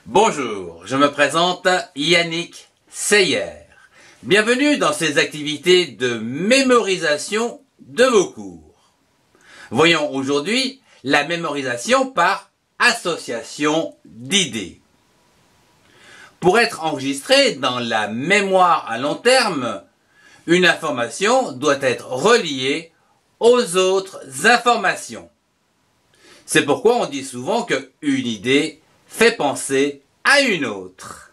Bonjour, je me présente Yannick Seyer. Bienvenue dans ces activités de mémorisation de vos cours. Voyons aujourd'hui la mémorisation par association d'idées. Pour être enregistrée dans la mémoire à long terme, une information doit être reliée aux autres informations. C'est pourquoi on dit souvent qu'une idée fait penser à une autre.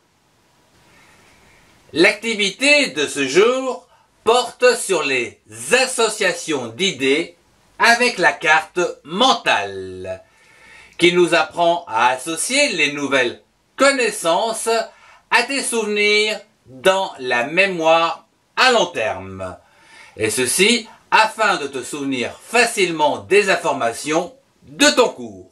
L'activité de ce jour porte sur les associations d'idées avec la carte mentale, qui nous apprend à associer les nouvelles connaissances à tes souvenirs dans la mémoire à long terme. Et ceci afin de te souvenir facilement des informations de ton cours.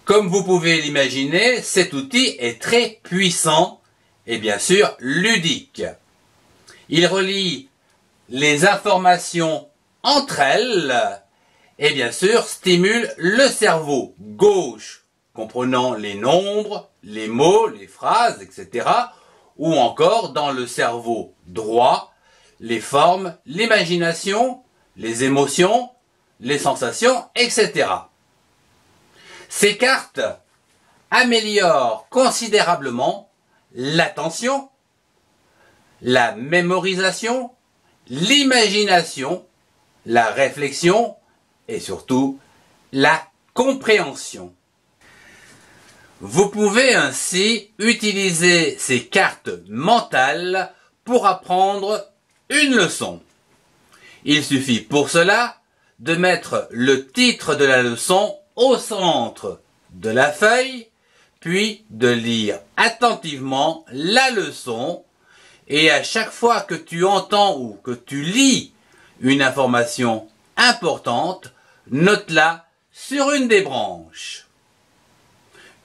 Comme vous pouvez l'imaginer, cet outil est très puissant et bien sûr ludique. Il relie les informations entre elles et bien sûr stimule le cerveau gauche, comprenant les nombres, les mots, les phrases, etc. ou encore dans le cerveau droit, les formes, l'imagination, les émotions, les sensations, etc. Ces cartes améliorent considérablement l'attention, la mémorisation, l'imagination, la réflexion et surtout la compréhension. Vous pouvez ainsi utiliser ces cartes mentales pour apprendre une leçon. Il suffit pour cela de mettre le titre de la leçon au centre de la feuille, puis de lire attentivement la leçon, et à chaque fois que tu entends ou que tu lis une information importante, note-la sur une des branches.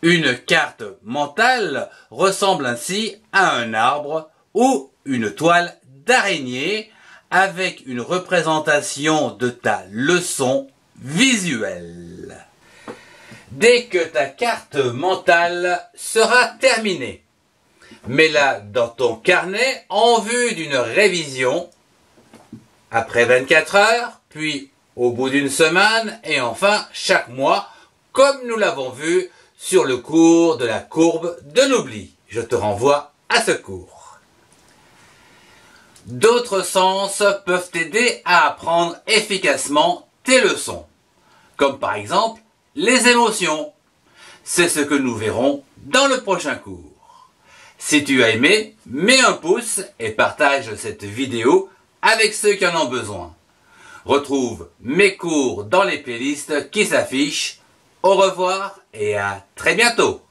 Une carte mentale ressemble ainsi à un arbre ou une toile d'araignée avec une représentation de ta leçon visuelle. Dès que ta carte mentale sera terminée, mets-la dans ton carnet en vue d'une révision après 24 heures, puis au bout d'une semaine et enfin chaque mois, comme nous l'avons vu sur le cours de la courbe de l'oubli. Je te renvoie à ce cours. D'autres sens peuvent t'aider à apprendre efficacement tes leçons, comme par exemple les émotions. C'est ce que nous verrons dans le prochain cours. Si tu as aimé, mets un pouce et partage cette vidéo avec ceux qui en ont besoin. Retrouve mes cours dans les playlists qui s'affichent. Au revoir et à très bientôt.